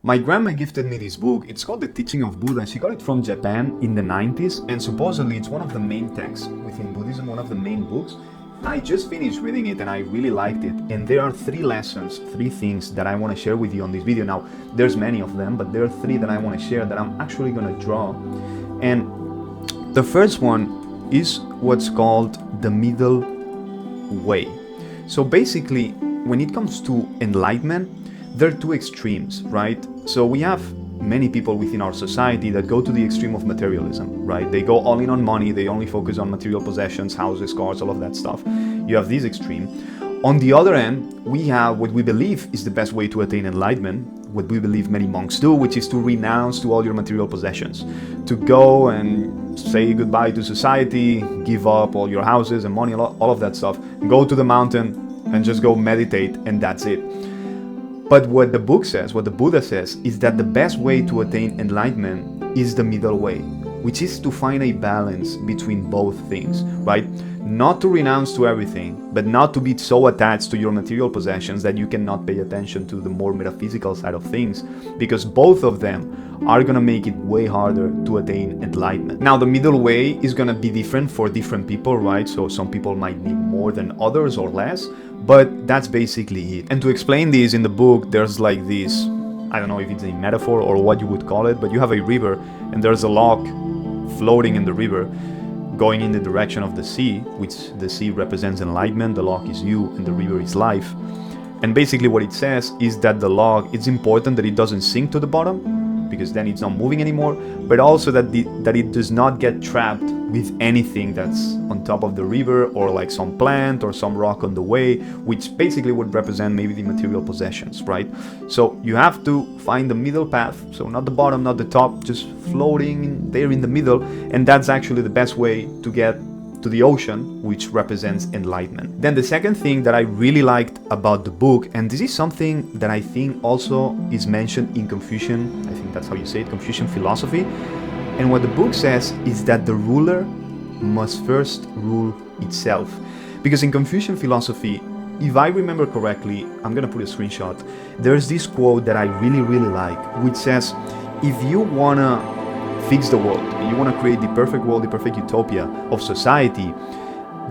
My grandma gifted me this book. It's called The Teaching of Buddha. She got it from Japan in the 90s, and supposedly it's one of the main texts within Buddhism, one of the main books. I just finished reading it and I really liked it. And there are 3 lessons, 3 things that I want to share with you on this video. Now, there's many of them, but there are 3 that I want to share that I'm actually going to draw. And the first one is what's called the middle way. So basically, when it comes to enlightenment, there are 2 extremes, right? So we have many people within our society that go to the extreme of materialism, right? They go all in on money, they only focus on material possessions, houses, cars, all of that stuff. You have this extreme. On the other end, we have what we believe is the best way to attain enlightenment, what we believe many monks do, which is to renounce to all your material possessions, to go and say goodbye to society, give up all your houses and money, all of that stuff, go to the mountain and just go meditate, and that's it. But what the book says, what the Buddha says, is that the best way to attain enlightenment is the middle way, which is to find a balance between both things, right? Not to renounce to everything, but not to be so attached to your material possessions that you cannot pay attention to the more metaphysical side of things, because both of them are gonna make it way harder to attain enlightenment. Now, the middle way is gonna be different for different people, right? So some people might need more than others or less, but that's basically it. And to explain this in the book, there's like this, I don't know if it's a metaphor or what you would call it, but you have a river and there's a log floating in the river going in the direction of the sea, which the sea represents enlightenment, the log is you, and the river is life. And basically what it says is that the log, it's important that it doesn't sink to the bottom, because then it's not moving anymore, but also that it does not get trapped with anything that's on top of the river, or like some plant or some rock on the way, which basically would represent maybe the material possessions, right? So you have to find the middle path, so not the bottom, not the top, just floating there in the middle, and that's actually the best way to get to the ocean, which represents enlightenment. Then the second thing that I really liked about the book, and this is something that I think also is mentioned in Confucian, I think that's how you say it, Confucian philosophy, and what the book says is that the ruler must first rule itself. Because in Confucian philosophy, if I remember correctly, I'm gonna put a screenshot, there's this quote that I really like, which says, if you wanna fix the world, you want to create the perfect world, the perfect utopia of society,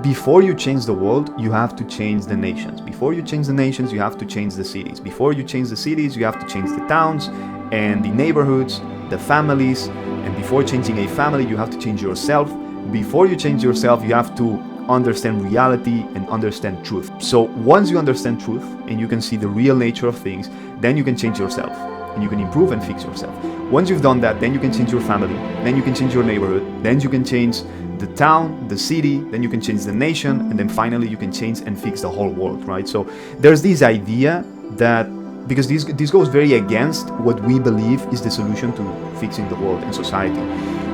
before you change the world, you have to change the nations. Before you change the nations, you have to change the cities. Before you change the cities, you have to change the towns and the neighborhoods, the families, and before changing a family, you have to change yourself. Before you change yourself, you have to understand reality and understand truth. So once you understand truth and you can see the real nature of things, then you can change yourself and you can improve and fix yourself. Once you've done that, then you can change your family, then you can change your neighborhood, then you can change the town, the city, then you can change the nation, and then finally you can change and fix the whole world, right? So there's this idea that, because this goes very against what we believe is the solution to fixing the world and society.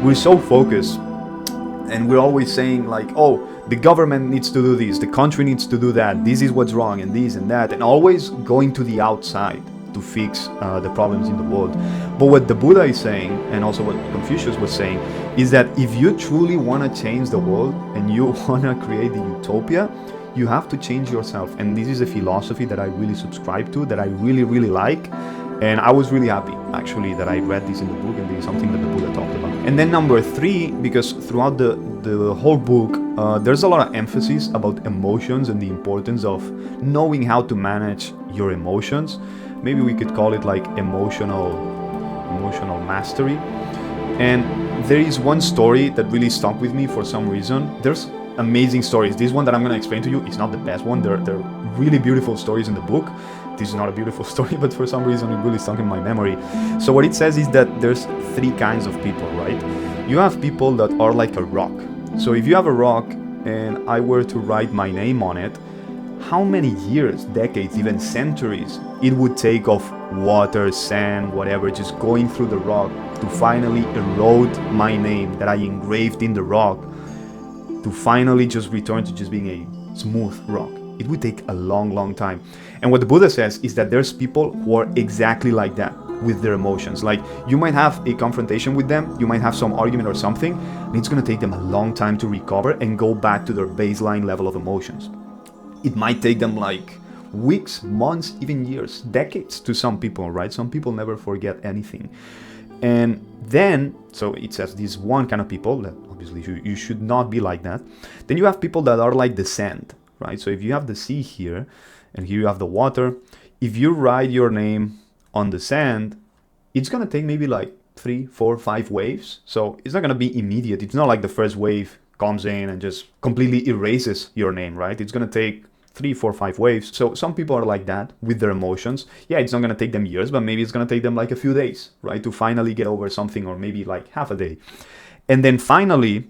We're so focused and we're always saying like, oh, the government needs to do this, the country needs to do that, this is what's wrong and this and that, and always going to the outside to fix the problems in the world. But what the Buddha is saying, and also what Confucius was saying, is that if you truly want to change the world and you want to create the utopia, you have to change yourself. And this is a philosophy that I really subscribe to, that I really like. And I was really happy, actually, that I read this in the book, and this is something that the Buddha talked about. And then number 3, because throughout the whole book, there's a lot of emphasis about emotions and the importance of knowing how to manage your emotions. Maybe we could call it like emotional mastery. And there is one story that really stuck with me for some reason. There's amazing stories. This one that I'm going to explain to you is not the best one. There are really beautiful stories in the book. This is not a beautiful story, but for some reason it really stuck in my memory. So what it says is that there's 3 kinds of people, right? You have people that are like a rock. So if you have a rock and I were to write my name on it, how many years, decades, even centuries it would take of water, sand, whatever, just going through the rock to finally erode my name that I engraved in the rock, to finally just return to just being a smooth rock. It would take a long time. And what the Buddha says is that there's people who are exactly like that with their emotions. Like, you might have a confrontation with them, you might have some argument or something, and it's going to take them a long time to recover and go back to their baseline level of emotions. It might take them like weeks, months, even years, decades to some people, right? Some people never forget anything. And then, so it says this one kind of people that obviously you should not be like that. Then you have people that are like the sand, right? So if you have the sea here, and here you have the water, if you write your name on the sand, it's gonna take maybe like 3, 4, 5 waves. So it's not gonna be immediate. It's not like the first wave comes in and just completely erases your name, right? It's gonna take 3, 4, 5 waves. So some people are like that with their emotions. Yeah, it's not gonna take them years, but maybe it's gonna take them like a few days, right? To finally get over something, or maybe like half a day. And then finally,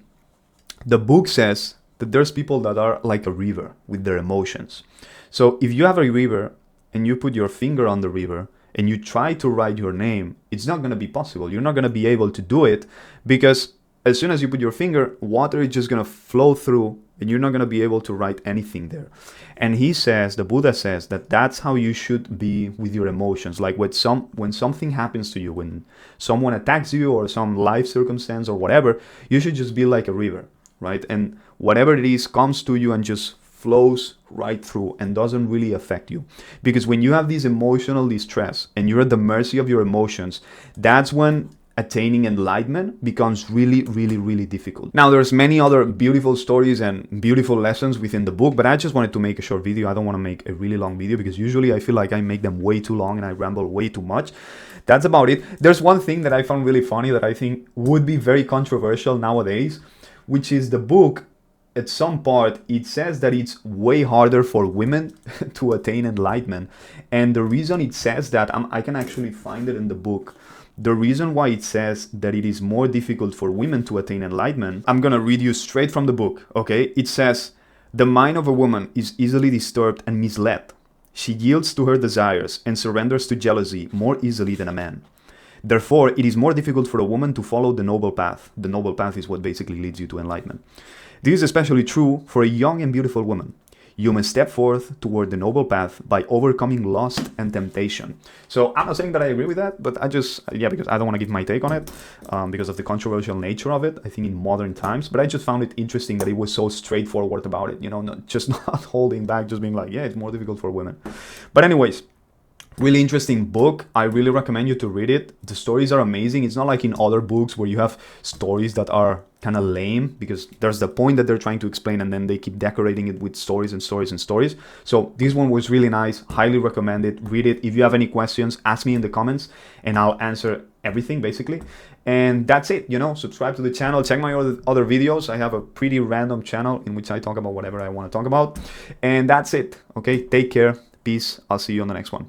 the book says that there's people that are like a river with their emotions. So if you have a river and you put your finger on the river and you try to write your name, it's not gonna be possible. You're not gonna be able to do it, because as soon as you put your finger, water is just gonna flow through and you're not gonna be able to write anything there. And he says, the Buddha says, that that's how you should be with your emotions. Like when something happens to you, when someone attacks you or some life circumstance or whatever, you should just be like a river, right? And whatever it is comes to you and just flows right through and doesn't really affect you. Because when you have this emotional distress and you're at the mercy of your emotions, that's when attaining enlightenment becomes really, really, really difficult. Now, there's many other beautiful stories and beautiful lessons within the book, but I just wanted to make a short video. I don't want to make a really long video because usually I feel like I make them way too long and I ramble way too much. That's about it. There's one thing that I found really funny that I think would be very controversial nowadays, which is the book. At some part, it says that it's way harder for women to attain enlightenment. And the reason it says that, I can actually find it in the book. The reason why it says that it is more difficult for women to attain enlightenment, I'm gonna read you straight from the book, okay? It says, the mind of a woman is easily disturbed and misled. She yields to her desires and surrenders to jealousy more easily than a man. Therefore, it is more difficult for a woman to follow the noble path. The noble path is what basically leads you to enlightenment. This is especially true for a young and beautiful woman. You must step forth toward the noble path by overcoming lust and temptation. So I'm not saying that I agree with that, but because I don't want to give my take on it, because of the controversial nature of it, I think in modern times. But I just found it interesting that it was so straightforward about it, not holding back, just being like, yeah, it's more difficult for women. But anyways, really interesting book. I really recommend you to read it. The stories are amazing. It's not like in other books where you have stories that are kind of lame, because there's the point that they're trying to explain and then they keep decorating it with stories and stories and stories. So this one was really nice. Highly recommend it. Read it. If you have any questions, ask me in the comments and I'll answer everything basically. And that's it. Subscribe to the channel. Check my other videos. I have a pretty random channel in which I talk about whatever I want to talk about. And that's it. Okay, take care. Peace. I'll see you on the next one.